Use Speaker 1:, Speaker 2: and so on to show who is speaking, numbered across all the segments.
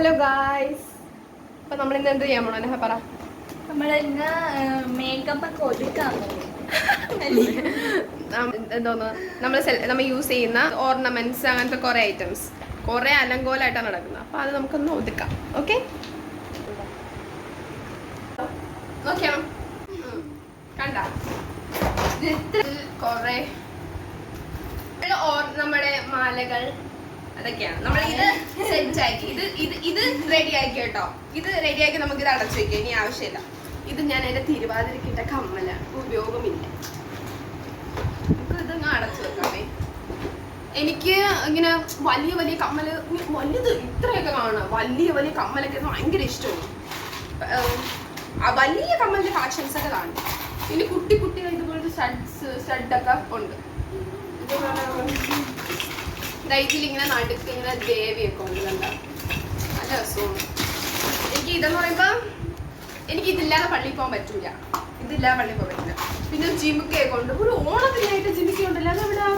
Speaker 1: Hello guys, അപ്പൊ നമ്മൾ ഇന്ന് എന്ത് ചെയ്യാൻ പോണോ പറ.
Speaker 2: നമ്മളിന്ന് മേക്കപ്പ് ഒക്കെ ഒതുക്കാൻ
Speaker 1: എന്തോന്ന് നമ്മൾ യൂസ് ചെയ്യുന്ന ഓർണമെന്റ്സ്, അങ്ങനത്തെ കുറെ ഐറ്റംസ് കുറെ അലങ്കോലായിട്ടാണ് നടക്കുന്നത്. അപ്പൊ അത് നമുക്കൊന്ന് ഒതുക്കാം. ഓക്കെ, നോക്കിയാ കണ്ട കുറെ നമ്മുടെ മാലകൾ അതൊക്കെയാണ്. നമ്മൾ ഇത് സെറ്റ് ആക്കി ഇത് റെഡി ആക്കി കേട്ടോ. ഇത് റെഡി ആക്കി നമുക്ക് ഇത് അടച്ചു വെക്കാം, ഇനി ആവശ്യമില്ല. ഇത് ഞാൻ എന്റെ തിരുവാതിരക്കിട്ട കമ്മലാണ്, ഉപയോഗമില്ല. നമുക്ക് ഇത് അടച്ചു വെക്കാമേ. എനിക്ക് ഇങ്ങനെ വലിയ വലിയ കമ്മല്, വലുത് ഇത്രയൊക്കെ കാണാം, വലിയ വലിയ കമ്മലൊക്കെ ഭയങ്കര ഇഷ്ടമാണ്. വലിയ കമ്മലിന്റെ കളക്ഷൻസ് ഒക്കെ കാണും. പിന്നെ കുട്ടി കുട്ടികൾ ഇതുപോലത്തെ സ്റ്റഡൊക്കെ ഉണ്ട്. ഇതിലിങ്ങനെ നടുക്ക് ഇങ്ങനെ ദേവിയൊക്കെ ഉണ്ട്, കണ്ട നല്ല രസമാണ്. എനിക്ക് ഇതെന്ന് പറയുമ്പോ എനിക്ക് ഇതില്ലാതെ പള്ളിയിൽ പോകാൻ പറ്റൂല. ഇതില്ലാതെ പള്ളിയിൽ പോകാൻ പറ്റില്ല. പിന്നെ ജിമിക്കയൊക്കെ ഉണ്ട്. ഒരു ഓണത്തിനായിട്ട് ജിമിക്ക ഉണ്ടല്ലോ, അതെവിടാ?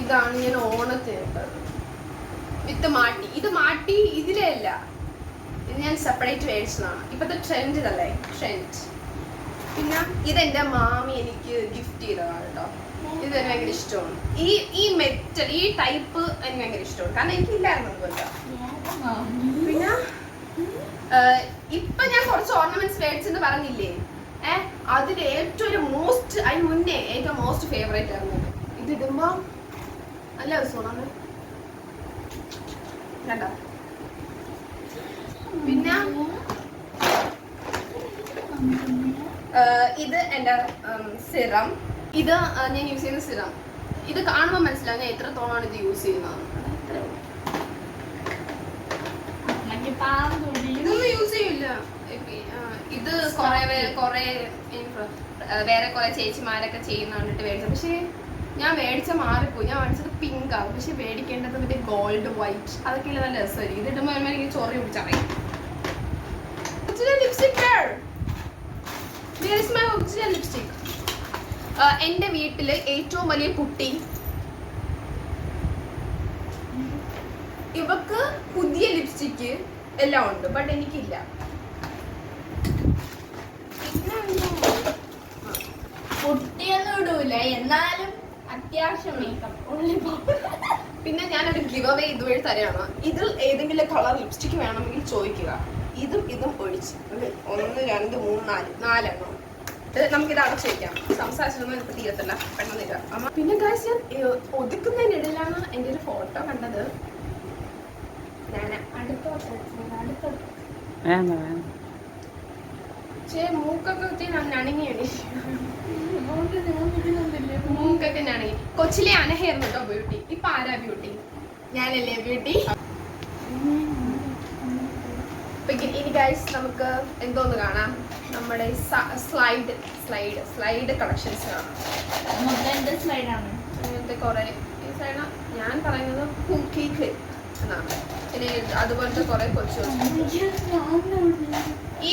Speaker 1: ഇതാണ് ഞാൻ ഓണത്തിന് വിത്ത് മാട്ടി. ഇത് മാട്ടി ഇതിലേ അല്ല, ഇത് ഞാൻ സെപ്പറേറ്റ് മേടിച്ചതാണ്. ഇപ്പത്തെ ട്രെൻഡ് ഇതല്ലേ, ട്രെൻഡ്. പിന്നെ ഇതെന്റെ മാമി എനിക്ക് ഗിഫ്റ്റ് ചെയ്തതാണ് കേട്ടോ. ഇത് എനിക്ക് ഭയങ്കര ഇഷ്ടമാണ്. ഈ മെറ്റൽ, ഈ ടൈപ്പ് എനിക്ക് ഭയങ്കര ഇഷ്ടമാണ്. കാരണം എനിക്കില്ലായിരുന്നു അതുപോലെ. പിന്നെ ഇപ്പൊ ഞാൻ കുറച്ച് ഓർണമെന്റ്സ് മേടിച്ചെന്ന് പറഞ്ഞില്ലേ, അതിൽ ഏറ്റവും മോസ്റ്റ്, അതിന് മുന്നേ ഏറ്റവും മോസ്റ്റ് ഫേവറേറ്റ് ആയിരുന്നു ഇത്. ഇടുമ്പോ നല്ല രസമാണ് കണ്ടോ. പിന്നെ ഇത് എന്റെ സിറം. ഇത് ഞാൻ യൂസ് ചെയ്യുന്ന സിറം. ഇത് കാണുമ്പോൾ മനസ്സിലാവും ഞാൻ എത്രത്തോളമാണ് ഇത് യൂസ് ചെയ്യുന്നത്. ഇതൊന്നും യൂസ് ചെയ്യില്ല. ഇത് വേറെ കുറെ ചേച്ചിമാരൊക്കെ ചെയ്യുന്ന കണ്ടിട്ട് മേടിച്ചത്. പക്ഷേ ഞാൻ മേടിച്ച മാറിപ്പോയി. ഞാൻ മേടിച്ചത് പിങ്കാവും, പക്ഷെ മേടിക്കേണ്ടത് മറ്റേ ഗോൾഡ് വൈറ്റ്. അതൊക്കെ നല്ല രസമായിരിക്കും. ഇത് ഇടുമ്പോൾ എനിക്ക് ചൊറി പിടിച്ചറിയും. ലിപ്സ്റ്റിക്. എന്റെ വീട്ടില് ഏറ്റവും വലിയ കുട്ടി, ഇവക്ക് പുതിയ ലിപ്സ്റ്റിക്ക് എല്ലാം ഉണ്ട്, ബട്ട് എനിക്കില്ല.
Speaker 2: കുട്ടിയൊന്നും ഇടൂല, എന്നാലും അത്യാവശ്യം മേക്കപ്പ്.
Speaker 1: പിന്നെ ഞാനൊരു ഗിവ് അവേ ഇതുവഴി തരാണ്. ഇതിൽ ഏതെങ്കിലും കളർ ലിപ്സ്റ്റിക് വേണമെങ്കിൽ ചോദിക്കുക. ഇതും ഒഴിച്ച് 1 2 3 4 നമുക്കിത് അടച്ചു വയ്ക്കാം. സംസാരിച്ചൊന്നും ഇപ്പൊ തീരത്തില്ല, പെട്ടെന്നില്ല. പിന്നെ ഗായ്സ്, ഞാൻ ഒതുക്കുന്നതിനിടയിലാണ് എൻ്റെ ഒരു ഫോട്ടോ കണ്ടത്. ഞാൻ മൂക്കൊക്കെ നണങ്ങിയാണ്. മൂക്കൊക്കെ നണങ്ങി. കൊച്ചിലെ അനഹയായിരുന്നു കേട്ടോ ബ്യൂട്ടി. ഇപ്പൊ ആരാ ബ്യൂട്ടി? ഞാനല്ലേ ബ്യൂട്ടി. ഇനി ഗൈസ് നമുക്ക് എന്തോന്ന് കാണാം, നമ്മുടെ സ്ലൈഡ് കളക്ഷൻസ് കാണാം. അങ്ങനത്തെ കുറെ ഞാൻ പറയുന്നത് കുക്കി ക്ലിപ്പ് എന്നാണ്. പിന്നെ അതുപോലത്തെ കുറെ കൊച്ചു.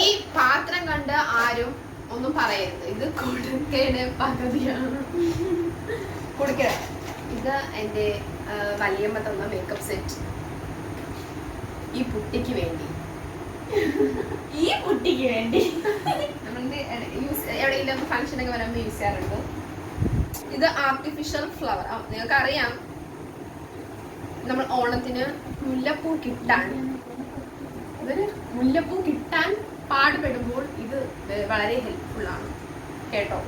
Speaker 1: ഈ പാത്രം കണ്ട് ആരും ഒന്നും പറയരുത്, ഇത് കൊടുക്കയുടെ പകുതിയാണ്. കൊടുക്ക. ഇത് എൻ്റെ വലിയമ്മ തന്ന മേക്കപ്പ് സെറ്റ്. ഈ കുട്ടിക്ക് വേണ്ടി എവിടെയെങ്കിലും ഫംഗ്ഷനൊക്കെ വരുമ്പോൾ യൂസ് ചെയ്യാറുണ്ട്. ഇത് ആർട്ടിഫിഷ്യൽ ഫ്ലവർ. നിങ്ങൾക്ക് അറിയാം, നമ്മൾ ഓണത്തിന് മുല്ലപ്പൂ കിട്ടാൻ പാടുപെടുമ്പോൾ ഇത് വളരെ ഹെൽപ്ഫുൾ ആണ് കേട്ടോ.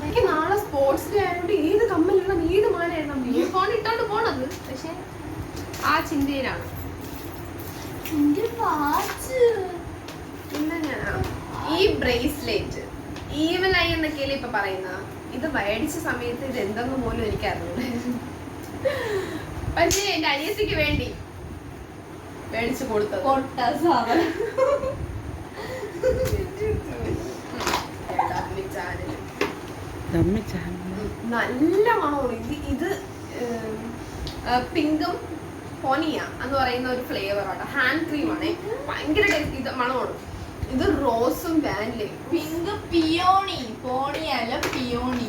Speaker 1: എനിക്ക് നാളെ സ്പോർട്സ് ഡേ ആയതുകൊണ്ട് ഏത് കമ്മലിടണം, ഏത് മാല ഇടണം, ഫോൺ ഇട്ടോണ്ട് പോണത്. പക്ഷെ ആ ചിന്തയിലാണ്. ഈ ബ്രേസ്ലെറ്റ് ഈവൻ ഐ എന്നൊക്കെയല്ലേ ഇപ്പൊ പറയുന്ന. ഇത് മേടിച്ച സമയത്ത് ഇത് എന്തെന്ന് പോലും എനിക്കറിഞ്ഞു. പക്ഷേ എന്റെ അനിയത്തിക്ക് വേണ്ടി മേടിച്ചു കൊടുത്തത് നല്ല മണമാണ്. ഇത് പിങ്കും പൊനിയ എന്ന് പറയുന്ന ഒരു ഫ്ലേവർ ആണ്. ഹാൻഡ് ക്രീമാണ്, ഭയങ്കര ഇത് മണമാണ്. ഇത് റോസും വാനിലയും.
Speaker 2: പിങ്ക് പിയോണി, പോണിയല്ല പിയോണി.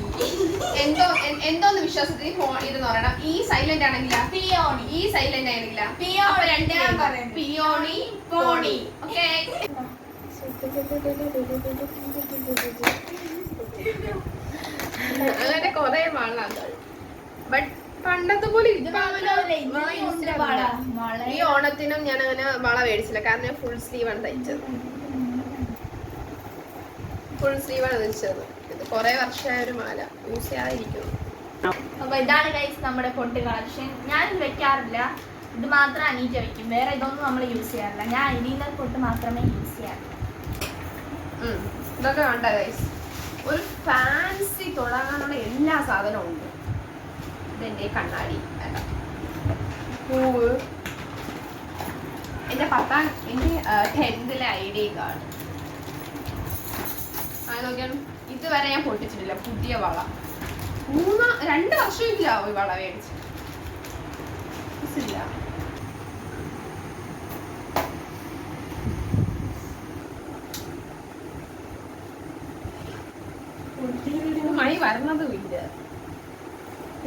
Speaker 1: എന്തോന്ന് വിശ്വാസത്തിൽ ഇതെന്ന് പറയണം. ഈ സൈലന്റ് ആണെങ്കില പിയോണി, ഈ സൈലന്റ് ആണെങ്കില പിയോണി. Peony pony. ഓക്കേ, അങ്ങനെ കുറെ വളകൾ. ബട്ട് പണ്ടത്തെ പോലെ ഈ ഓണത്തിനും ഞാൻ അങ്ങനെ വള മേടിച്ചില്ല, കാരണം ഞാൻ ഫുൾ സ്ലീവ് ആണ് തയ്ച്ചത്. ഫുൾ സ്ലീവ് ആണ് തയ്ച്ചത്. ഇത് കുറെ വർഷമായ ഒരു മാല, യൂസ് ചെയ്യാതിരിക്കുന്നു.
Speaker 2: അപ്പൊ ഇതാണ് ഗൈസ് നമ്മുടെ പൊട്ട് കളക്ഷൻ. ഞാൻ വെക്കാറില്ല, ഇത് മാത്രം അനീറ്റ വെക്കും. വേറെ ഇതൊന്നും നമ്മൾ യൂസ് ചെയ്യാറില്ല. ഞാൻ അനീന്റെ പൊട്ട് മാത്രമേ യൂസ് ചെയ്യാറുള്ളൂ.
Speaker 1: ഇതൊക്കെ കണ്ട ഗൈസ്, ഒരു ഫാൻസി തുടങ്ങാനുള്ള എല്ലാ സാധനവും ഉണ്ട്. ഇതെന്റെ കണ്ണാടി, പൂവ്, എന്റെ 10th ID കാർഡ്. നോക്കിയാൽ ഇതുവരെ ഞാൻ പൊട്ടിച്ചിട്ടില്ല. പുതിയ വള 2 വർഷമില്ല ഈ വള മേടിച്ചില്ല. മണി വരണതും ഇല്ല.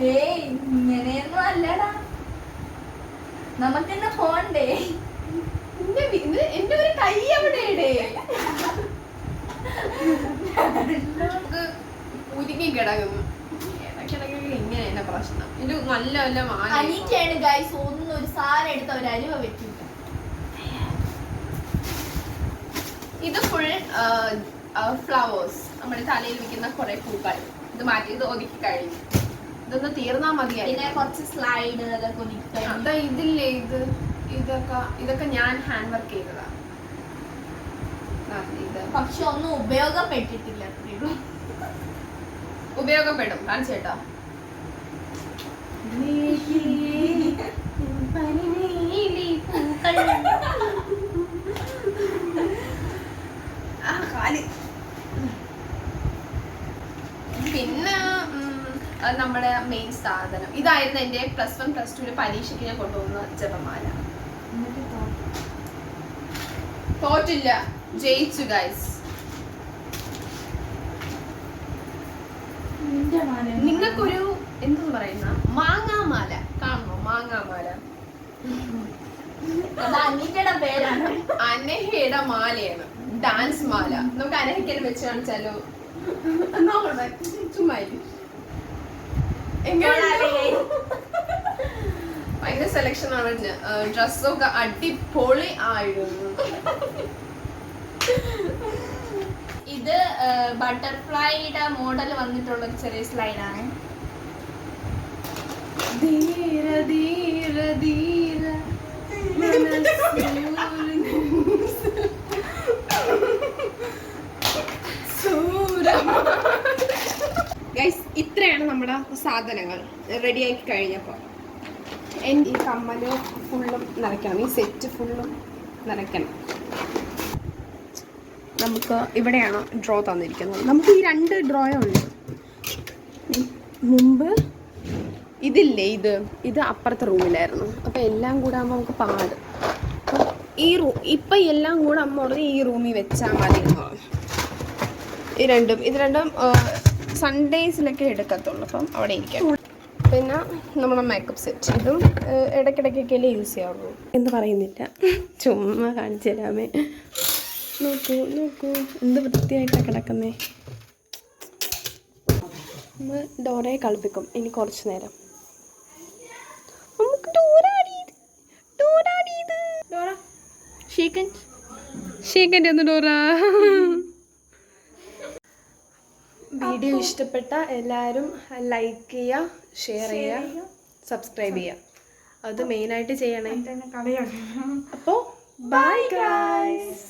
Speaker 2: ഏയ് ഇങ്ങനെയൊന്നും അല്ലടാ, നമുക്കെന്നെ പോണ്ടേ.
Speaker 1: എന്റെ ഒരു കൈ എവിടെയുടെ ഉരുങ്ങി കിടക്കുന്നു. ഇടയ്ക്കിടയ്ക്ക് ഇങ്ങനെ എന്നെ പ്രശ്നം. ഇത് നല്ല നല്ല മാല.
Speaker 2: അനീറ്റയാണ് ഗൈസ്, ഒന്നും ഒരു സാധനം എടുത്ത ഒരു അരുവ വെക്കില്ല.
Speaker 1: ഇത് ഫുൾ ഫ്ലവേഴ്സ്, നമ്മുടെ തലയിൽ വെക്കുന്ന കുറെ പൂക്കൾ. ഇത് മാറ്റി, ഇത് ഒതുക്കി കഴിഞ്ഞു. ഇതൊന്ന് തീർന്നാ മതിയായി.
Speaker 2: പിന്നെ കുറച്ച് സ്ലൈഡ് അതൊക്കെ ഒതുക്കി.
Speaker 1: അതാ ഇതില്ലേ, ഇതൊക്കെ ഞാൻ ഹാൻഡ് വർക്ക് ചെയ്തതാ.
Speaker 2: പക്ഷെ ഒന്നും ഉപയോഗപ്പെട്ടിട്ടില്ല.
Speaker 1: ഉപയോഗപ്പെടും, കാണിച്ചേട്ടാ. പിന്നെ നമ്മുടെ മെയിൻ സാധനം ഇതായിരുന്നു. എന്റെ +1 +2 പരീക്ഷയ്ക്ക് ഞാൻ കൊണ്ടുപോകുന്ന ജപമാല. തോറ്റില്ല, ജയിച്ചു ഗൈസ്. നിങ്ങൾക്കൊരു എന്തു പറയുന്ന മാങ്ങാമാല കാണണോ? മാങ്ങാമാല
Speaker 2: അനീറ്റയുടെ പേരാണ്.
Speaker 1: അനഹയുടെ മാലയാണ്, ഡാൻസ് മാല. നമുക്ക് അനഹയ്ക്കൽ വെച്ച് കാണിച്ചാലോ? ചുമ്മാ ഭയങ്കര സെലക്ഷൻ ആണ്. ഡ്രസ്സൊക്കെ അടിപൊളി ആയിരുന്നു.
Speaker 2: ഇത് ബട്ടർഫ്ലൈയുടെ മോഡൽ വന്നിട്ടുള്ള ഒരു ചെറിയ സ്ലൈഡാണ്.
Speaker 1: ധീര ധീര ധീര ഗൈസ്, ഇത്രയാണ് നമ്മുടെ സാധനങ്ങൾ റെഡിയാക്കി കഴിഞ്ഞപ്പോൾ. ഈ കമ്മല് ഫുള്ളും നിറയ്ക്കണം, ഈ സെറ്റ് ഫുള്ളും നിറയ്ക്കണം. നമുക്ക് ഇവിടെയാണ് ഡ്രോ തന്നിരിക്കുന്നത്. നമുക്ക് ഈ 2 ഡ്രോയേ ഉള്ളൂ. മുമ്പ് ഇതില്ലേ, ഇത് അപ്പുറത്തെ റൂമിലായിരുന്നു. അപ്പോൾ എല്ലാം കൂടെ ആകുമ്പോൾ നമുക്ക് പാട്. അപ്പോൾ ഇപ്പം എല്ലാം കൂടെ അമ്മ പറഞ്ഞ് ഈ റൂമിൽ വെച്ചാൽ മതി എന്ന് പറഞ്ഞു. ഇത് രണ്ടും സൺഡേസിലൊക്കെ എടുക്കത്തുള്ളൂ. അപ്പം അവിടെ ഇരിക്കാം. പിന്നെ നമ്മുടെ മേക്കപ്പ് സെറ്റ്, ഇതും ഇടയ്ക്കിടയ്ക്കൊക്കെയല്ലേ യൂസ് ചെയ്യാവുള്ളൂ എന്ന് പറയുന്നില്ല, ചുമ്മാ കാണിച്ചു തരാമേ. നോക്കൂ എന്ത് വൃത്തിയായിട്ടാണ് കിടക്കുന്നേ. നമ്മൾ ഡോറയെ കളിപ്പിക്കും ഇനി കുറച്ച് നേരം. നമുക്ക് ഷീക്കൻ്റെ ഒന്ന് ഡോറ. വീഡിയോ ഇഷ്ടപ്പെട്ട എല്ലാവരും ലൈക്ക് ചെയ്യുക, ഷെയർ ചെയ്യുക, സബ്സ്ക്രൈബ് ചെയ്യുക. അത് മെയിനായിട്ട് ചെയ്യണേ. അപ്പോൾ ബൈ ഗൈസ്.